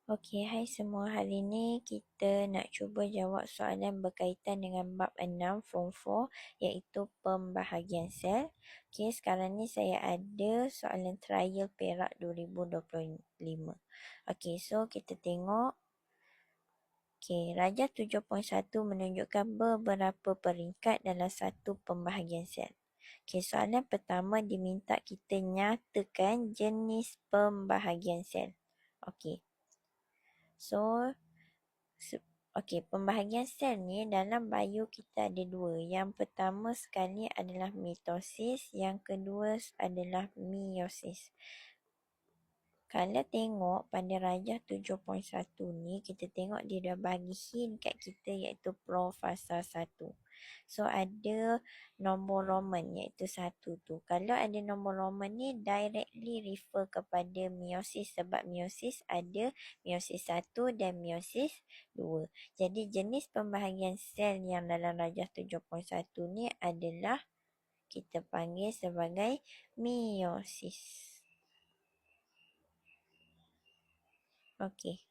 Okey, hai semua. Hari ni kita nak cuba jawab soalan berkaitan dengan bab 6 Form 4 iaitu pembahagian sel. Okey, sekarang ni saya ada soalan trial Perak 2025. Okey, so kita tengok. Okey, Rajah 7.1 menunjukkan beberapa peringkat dalam satu pembahagian sel. Okey, soalan pertama diminta kita nyatakan jenis pembahagian sel. Okey. So, pembahagian sel ni dalam bio kita ada dua. Yang pertama sekali adalah mitosis, yang kedua adalah meiosis. Kalau tengok pada Rajah 7.1 ni, kita tengok dia dah bagi hint kat kita iaitu profasa 1. So, ada nombor Roman iaitu 1 tu. Kalau ada nombor Roman ni, directly refer kepada meiosis sebab meiosis ada meiosis 1 dan meiosis 2. Jadi, jenis pembahagian sel yang dalam Rajah 7.1 ni adalah kita panggil sebagai meiosis. Okey.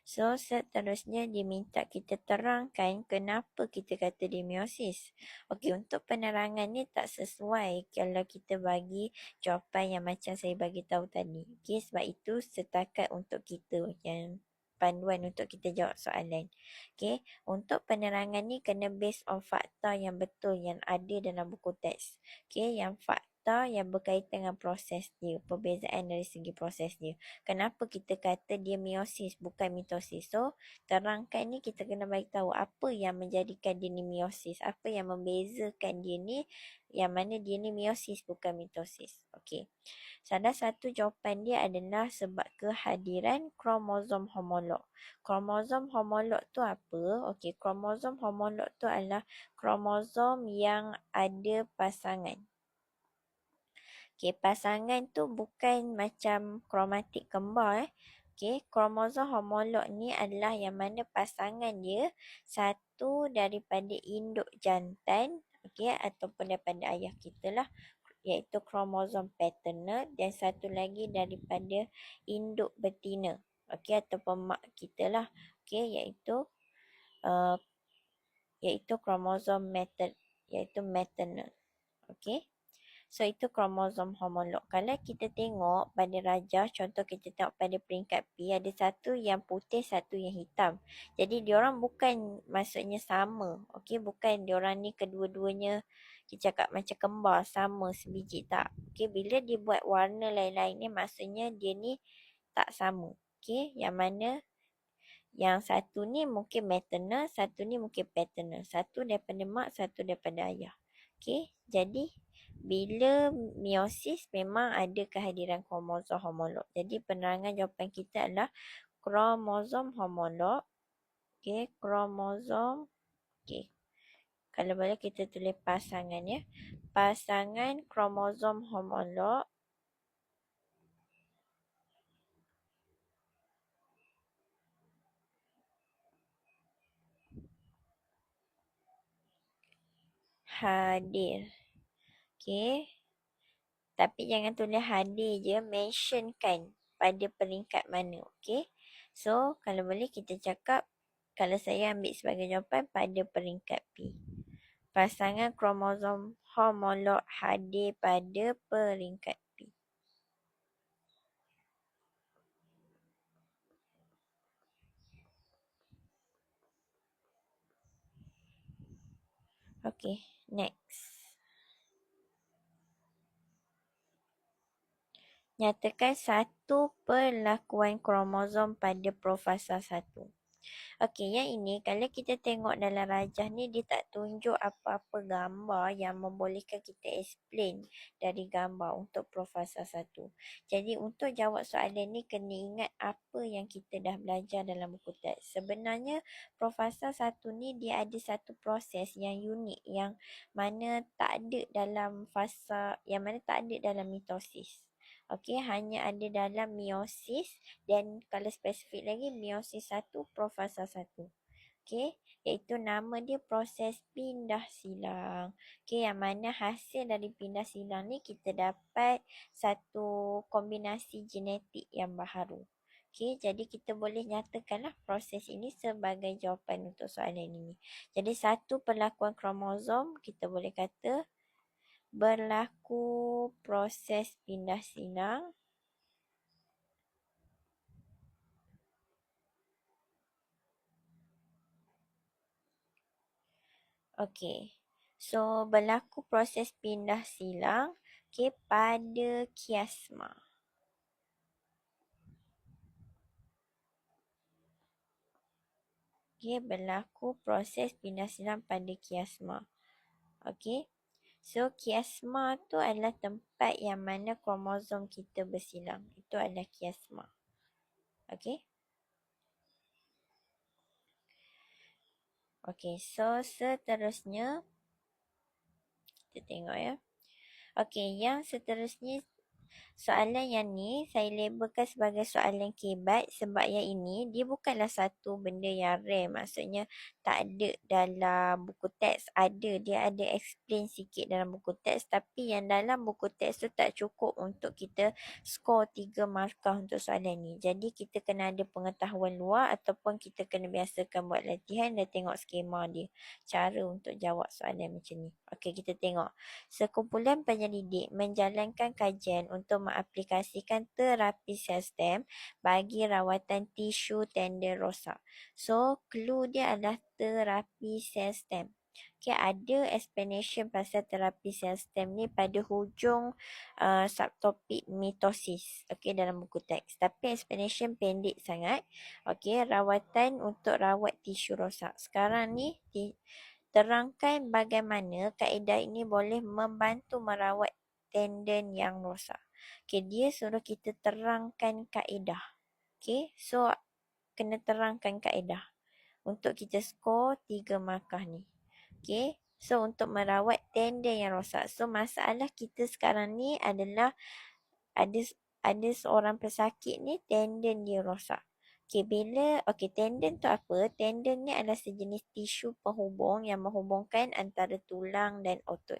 So, seterusnya diminta kita terangkan kenapa kita kata dia meiosis. Okey, untuk penerangan ni tak sesuai kalau kita bagi jawapan yang macam saya bagi tahu tadi. Okey, sebab itu setakat untuk kita yang panduan untuk kita jawab soalan. Okey, untuk penerangan ni kena based on fakta yang betul yang ada dalam buku teks. Okey, yang fakta yang berkaitan dengan proses dia, perbezaan dari segi proses dia. Kenapa kita kata dia meiosis bukan mitosis? So, terangkan ni kita kena bagi tahu apa yang menjadikan dia ni meiosis, apa yang membezakan dia ni, yang mana dia ni meiosis bukan mitosis. Okey. Salah satu jawapan dia adalah sebab kehadiran kromosom homolog. Kromosom homolog tu apa? Okey, kromosom homolog tu adalah kromosom yang ada pasangan. Okey, pasangan tu bukan macam kromatik kembar. Okey, kromosom homolog ni adalah yang mana pasangan dia satu daripada induk jantan, okey, ataupun daripada ayah kita lah, iaitu kromosom paternal, dan satu lagi daripada induk betina, okey, ataupun mak kita lah, okey, iaitu kromosom maternal. Okey. So, itu kromosom homolog. Kalau kita tengok pada Rajah, contoh kita tengok pada peringkat P, ada satu yang putih, satu yang hitam. Jadi, diorang bukan maksudnya sama. Okey, bukan diorang ni kedua-duanya kita cakap macam kembar, sama sebiji, tak. Okey, bila dia buat warna lain-lain ni, maksudnya dia ni tak sama. Okey, yang mana yang satu ni mungkin maternal, satu ni mungkin paternal. Satu daripada mak, satu daripada ayah. Okey, jadi bila meiosis memang ada kehadiran kromosom homolog. Jadi penerangan jawapan kita adalah kromosom homolog. Okey, kromosom. Okey. Kalau boleh kita tulis pasangan ya. Pasangan kromosom homolog hadir. Okey. Tapi jangan tulis hadir je, mentionkan pada peringkat mana, okey? So, kalau boleh kita cakap, kalau saya ambil sebagai jawapan pada peringkat P. Pasangan kromosom homolog hadir pada peringkat P. Okey, next. Nyatakan satu perlakuan kromosom pada profasa 1. Okey, yang ini kalau kita tengok dalam Rajah ni, dia tak tunjuk apa-apa gambar yang membolehkan kita explain dari gambar untuk profasa 1. Jadi untuk jawab soalan ni kena ingat apa yang kita dah belajar dalam buku teks. Sebenarnya profasa 1 ni dia ada satu proses yang unik yang mana tak ada dalam fasa, yang mana tak ada dalam mitosis. Okey, hanya ada dalam meiosis dan kalau spesifik lagi meiosis 1 profasa 1. Okey, iaitu nama dia proses pindah silang. Okey, yang mana hasil dari pindah silang ni kita dapat satu kombinasi genetik yang baharu. Okey, jadi kita boleh nyatakanlah proses ini sebagai jawapan untuk soalan ini. Jadi satu perlakuan kromosom kita boleh kata berlaku proses pindah silang. Okey. So berlaku proses pindah silang pada kiasma. Berlaku proses pindah silang pada kiasma. Okey. So kiasma tu adalah tempat yang mana kromosom kita bersilang. Itu adalah kiasma. Okey. Okey, so seterusnya kita tengok ya. Okey, yang seterusnya soalan yang ni saya labelkan sebagai soalan kebat sebab yang ini dia bukanlah satu benda yang rare. Maksudnya tak ada dalam buku teks. Ada, dia ada explain sikit dalam buku teks, tapi yang dalam buku teks tu tak cukup untuk kita skor 3 markah untuk soalan ni. Jadi kita kena ada pengetahuan luar ataupun kita kena biasakan buat latihan dan tengok skema dia. Cara untuk jawab soalan macam ni. Okey, kita tengok. Sekumpulan penyelidik menjalankan kajian untuk mengaplikasikan terapi sel stem bagi rawatan tisu tendon rosak. So, clue dia adalah terapi sel stem. Okay, ada explanation pasal terapi sel stem ni pada hujung subtopik mitosis. Okay, dalam buku teks. Tapi explanation pendek sangat. Okay, rawatan untuk rawat tisu rosak. Sekarang ni terangkan bagaimana kaedah ini boleh membantu merawat tendon yang rosak. Okay, dia suruh kita terangkan kaedah. Okay, so kena terangkan kaedah untuk kita skor 3 markah ni. Okay, so untuk merawat tendon yang rosak. So masalah kita sekarang ni adalah ada ada seorang pesakit ni tendon dia rosak. Okey, tendon tu apa? Tendon ni adalah sejenis tisu penghubung yang menghubungkan antara tulang dan otot.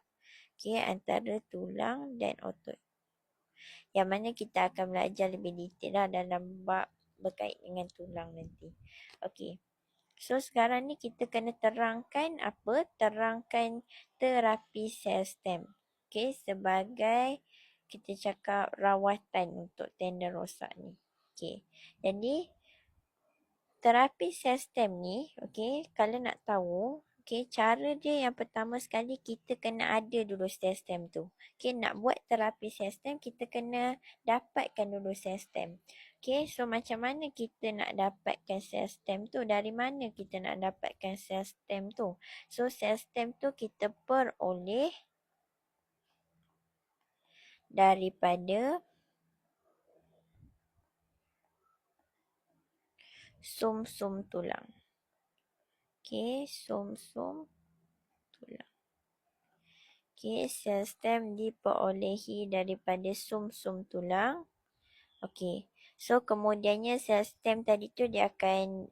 Okey, antara tulang dan otot. Yang mana kita akan belajar lebih detail lah dalam bab berkait dengan tulang nanti. Okey. So sekarang ni kita kena terangkan apa? Terangkan terapi sel stem. Okey, sebagai kita cakap rawatan untuk tendon rosak ni. Okey. Jadi terapi sel stem ni, okey, kalau nak tahu, okey, cara dia yang pertama sekali kita kena ada dulu sel stem tu. Okey, nak buat terapi sel stem kita kena dapatkan dulu sel stem. Okey, so macam mana kita nak dapatkan sel stem tu? Dari mana kita nak dapatkan sel stem tu? So sel stem tu kita peroleh daripada sum-sum tulang. Okey, sum-sum tulang. Okey, sel stem diperolehi daripada sum-sum tulang. Okey, so kemudiannya sel stem tadi tu dia akan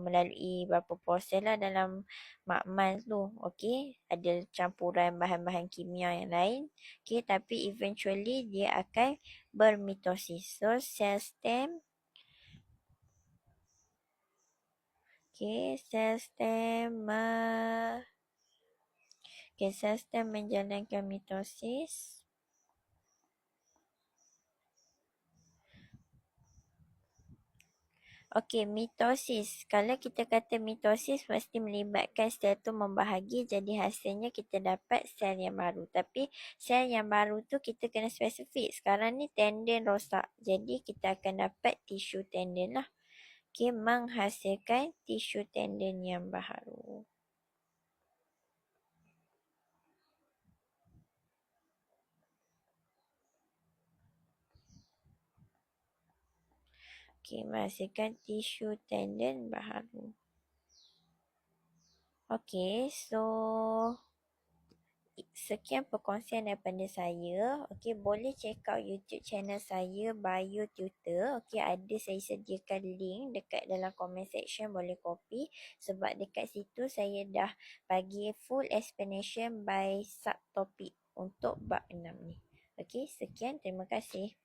melalui beberapa proses lah dalam makmal tu. Okey, ada campuran bahan-bahan kimia yang lain. Okey, tapi eventually dia akan bermitosis. So sel stem, okey, sel stem menjalankan mitosis. Okey, mitosis. Kalau kita kata mitosis mesti melibatkan sel tu membahagi, jadi hasilnya kita dapat sel yang baru. Tapi sel yang baru tu kita kena spesifik. Sekarang ni tendon rosak. Jadi kita akan dapat tisu tendon lah. Okey, menghasilkan tisu tendon yang baru. Okey, menghasilkan tisu tendon baru. Okey, so sekian perkongsian daripada saya. Okey, boleh check out YouTube channel saya Bio Tutor. Okey, ada saya sediakan link dekat dalam comment section, boleh copy sebab dekat situ saya dah bagi full explanation by subtopic untuk bab 6 ni. Okey, sekian, terima kasih.